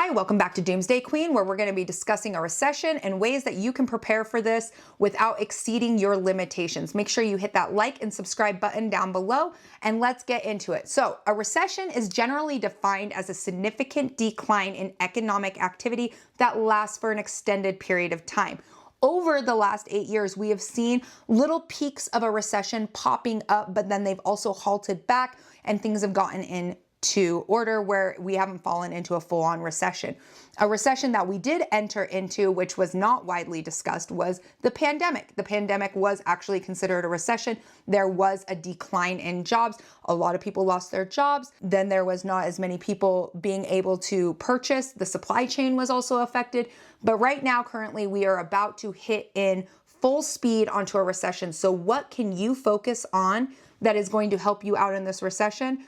Hi, welcome back to Doomsday Queen, where we're going to be discussing a recession and ways that you can prepare for this without exceeding your limitations. Make sure you hit that like and subscribe button down below, and let's get into it. So, a recession is generally defined as a significant decline in economic activity that lasts for an extended period of time. Over the last 8 years, we have seen little peaks of a recession popping up, but then they've also halted back and things have gotten into order where we haven't fallen into a full-on recession. A recession that we did enter into, which was not widely discussed, was the pandemic. The pandemic was actually considered a recession. There was a decline in jobs. A lot of people lost their jobs. Then there was not as many people being able to purchase. The supply chain was also affected. But right now, currently, we are about to hit in full speed onto a recession. So what can you focus on that is going to help you out in this recession?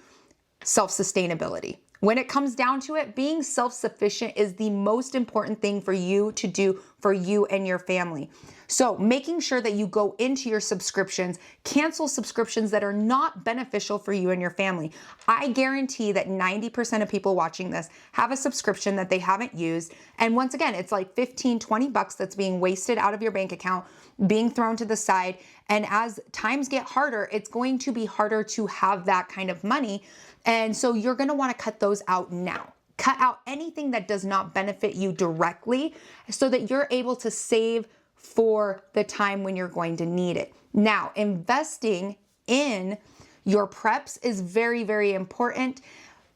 Self-sustainability. When it comes down to it, being self-sufficient is the most important thing for you to do for you and your family. So making sure that you go into your subscriptions, cancel subscriptions that are not beneficial for you and your family. I guarantee that 90% of people watching this have a subscription that they haven't used. And once again, it's like 15, 20 bucks that's being wasted out of your bank account, being thrown to the side. And as times get harder, it's going to be harder to have that kind of money. And so you're going to want to cut those out now. Cut out anything that does not benefit you directly so that you're able to save for the time when you're going to need it. Now, investing in your preps is very, very important.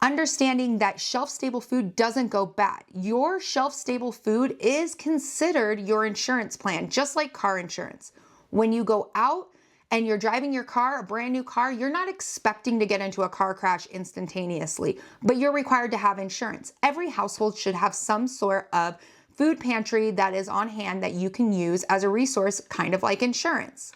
Understanding that shelf-stable food doesn't go bad. Your shelf-stable food is considered your insurance plan, just like car insurance. When you go out and you're driving your car, a brand new car, you're not expecting to get into a car crash instantaneously, but you're required to have insurance. Every household should have some sort of food pantry that is on hand that you can use as a resource, kind of like insurance.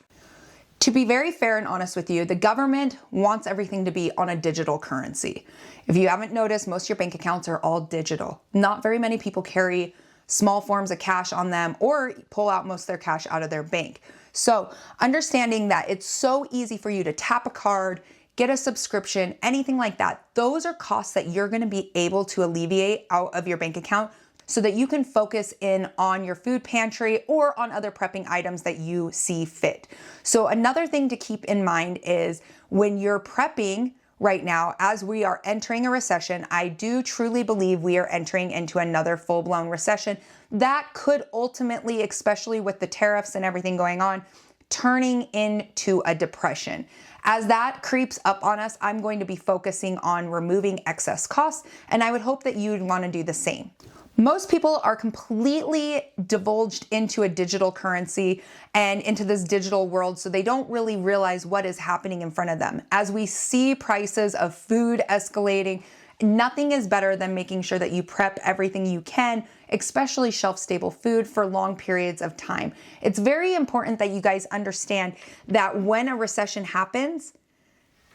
To be very fair and honest with you, the government wants everything to be on a digital currency. If you haven't noticed, most of your bank accounts are all digital. Not very many people carry small forms of cash on them or pull out most of their cash out of their bank. So understanding that it's so easy for you to tap a card, get a subscription, anything like that, those are costs that you're going to be able to alleviate out of your bank account so that you can focus in on your food pantry or on other prepping items that you see fit. So another thing to keep in mind is when you're prepping right now, as we are entering a recession, I do truly believe we are entering into another full-blown recession that could ultimately, especially with the tariffs and everything going on, turning into a depression. As that creeps up on us, I'm going to be focusing on removing excess costs, and I would hope that you'd want to do the same. Most people are completely divulged into a digital currency and into this digital world, so they don't really realize what is happening in front of them. As we see prices of food escalating, nothing is better than making sure that you prep everything you can, especially shelf-stable food, for long periods of time. It's very important that you guys understand that when a recession happens,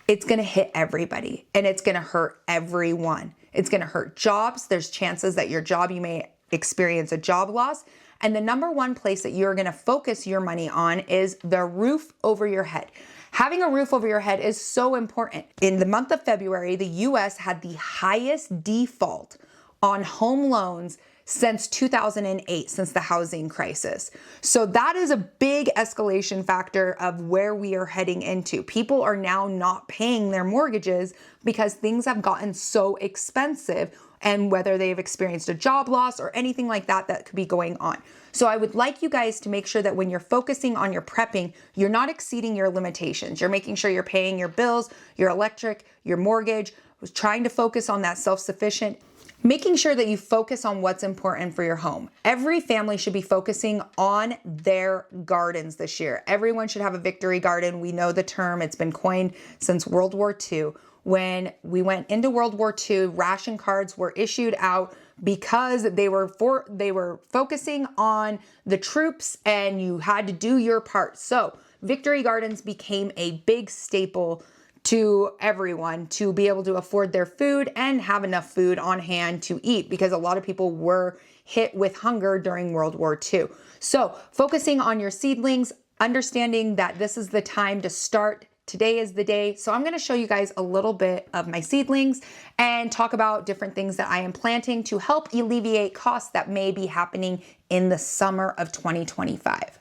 it's going to hit everybody and it's going to hurt everyone. It's going to hurt jobs. There's chances that your job, you may experience a job loss. And the number one place that you're going to focus your money on is the roof over your head. Having a roof over your head is so important. In the month of February, the US had the highest default on home loans since 2008, since the housing crisis. So that is a big escalation factor of where we are heading into. People are now not paying their mortgages because things have gotten so expensive, and whether they've experienced a job loss or anything like that that could be going on. So I would like you guys to make sure that when you're focusing on your prepping, you're not exceeding your limitations. You're making sure you're paying your bills, your electric, your mortgage, trying to focus on that self-sufficient. Making sure that you focus on what's important for your home. Every family should be focusing on their gardens this year. Everyone should have a victory garden. We know the term, it's been coined since World War II. When we went into World War II, ration cards were issued out because they were focusing on the troops and you had to do your part. So victory gardens became a big staple to everyone to be able to afford their food and have enough food on hand to eat, because a lot of people were hit with hunger during World War II. So focusing on your seedlings, understanding that this is the time to start today is the day. So I'm gonna show you guys a little bit of my seedlings and talk about different things that I am planting to help alleviate costs that may be happening in the summer of 2025.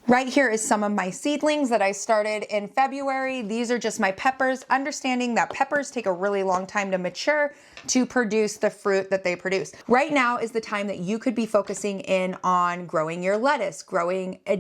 Right here is some of my seedlings that I started in February. These are just my peppers, understanding that peppers take a really long time to mature to produce the fruit that they produce. Right now is the time that you could be focusing in on growing your lettuce,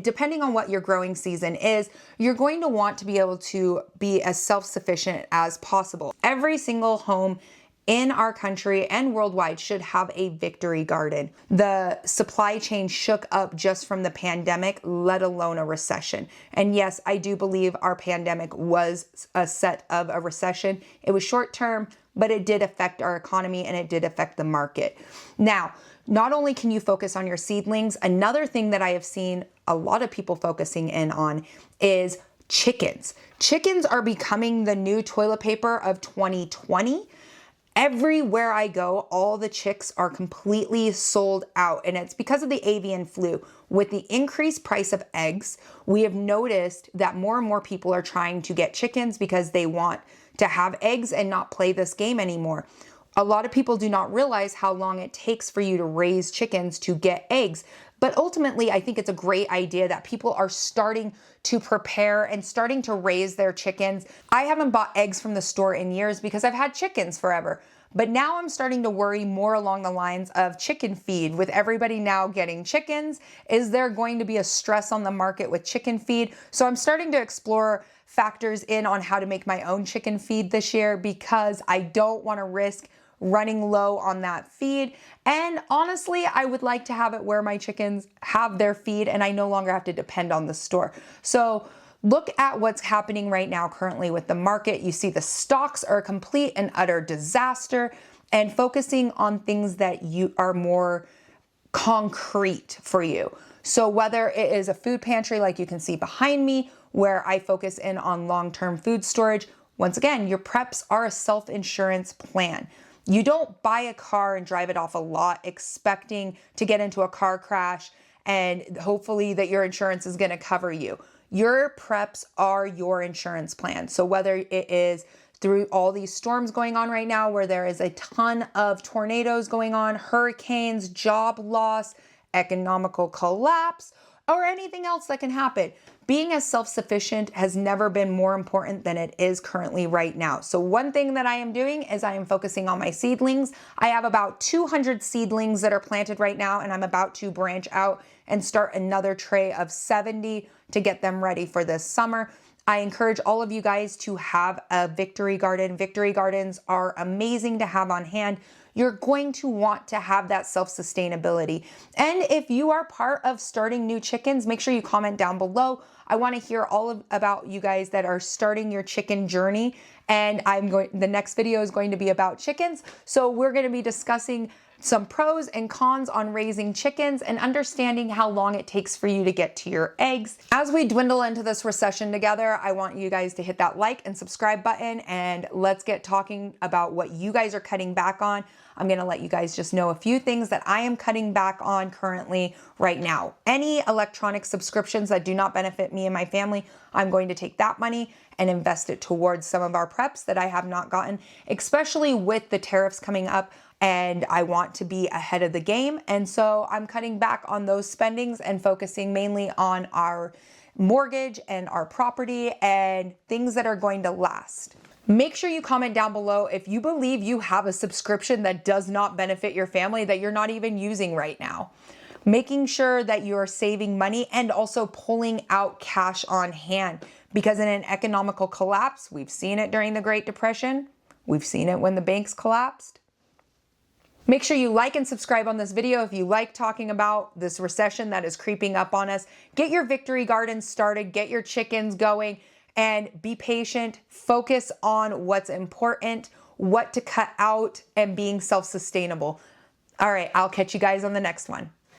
depending on what your growing season is, you're going to want to be able to be as self-sufficient as possible. Every single home in our country and worldwide should have a victory garden. The supply chain shook up just from the pandemic, let alone a recession. And yes, I do believe our pandemic was a set of a recession. It was short term, but it did affect our economy and it did affect the market. Now, not only can you focus on your seedlings, another thing that I have seen a lot of people focusing in on is chickens. Chickens are becoming the new toilet paper of 2020. Everywhere I go, all the chicks are completely sold out, and it's because of the avian flu. With the increased price of eggs, we have noticed that more and more people are trying to get chickens because they want to have eggs and not play this game anymore. A lot of people do not realize how long it takes for you to raise chickens to get eggs. But ultimately, I think it's a great idea that people are starting to prepare and starting to raise their chickens. I haven't bought eggs from the store in years because I've had chickens forever. But now I'm starting to worry more along the lines of chicken feed. With everybody now getting chickens, is there going to be a stress on the market with chicken feed? So I'm starting to explore factors in on how to make my own chicken feed this year because I don't want to risk running low on that feed. And honestly, I would like to have it where my chickens have their feed and I no longer have to depend on the store. So look at what's happening right now currently with the market. You see the stocks are a complete and utter disaster, and focusing on things that you are more concrete for you. So whether it is a food pantry like you can see behind me, where I focus in on long-term food storage, once again, your preps are a self-insurance plan. You don't buy a car and drive it off a lot expecting to get into a car crash and hopefully that your insurance is going to cover you. Your preps are your insurance plan. So whether it is through all these storms going on right now where there is a ton of tornadoes going on, hurricanes, job loss, economical collapse, or anything else that can happen, being as self-sufficient has never been more important than it is currently right now. So one thing that I am doing is I am focusing on my seedlings. I have about 200 seedlings that are planted right now, and I'm about to branch out and start another tray of 70 to get them ready for this summer. I encourage all of you guys to have a victory garden. Victory gardens are amazing to have on hand. You're going to want to have that self-sustainability. And if you are part of starting new chickens, make sure you comment down below. I want to hear about you guys that are starting your chicken journey. And the next video is going to be about chickens. So we're going to be discussing some pros and cons on raising chickens and understanding how long it takes for you to get to your eggs. As we dwindle into this recession together, I want you guys to hit that like and subscribe button, and let's get talking about what you guys are cutting back on. I'm gonna let you guys just know a few things that I am cutting back on currently right now. Any electronic subscriptions that do not benefit me and my family, I'm going to take that money and invest it towards some of our preps that I have not gotten, especially with the tariffs coming up. And I want to be ahead of the game. And so I'm cutting back on those spendings and focusing mainly on our mortgage and our property and things that are going to last. Make sure you comment down below if you believe you have a subscription that does not benefit your family that you're not even using right now. Making sure that you're saving money and also pulling out cash on hand, because in an economical collapse, we've seen it during the Great Depression, we've seen it when the banks collapsed. Make sure you like and subscribe on this video if you like talking about this recession that is creeping up on us. Get your victory gardens started, get your chickens going, and be patient. Focus on what's important, what to cut out, and being self-sustainable. All right, I'll catch you guys on the next one.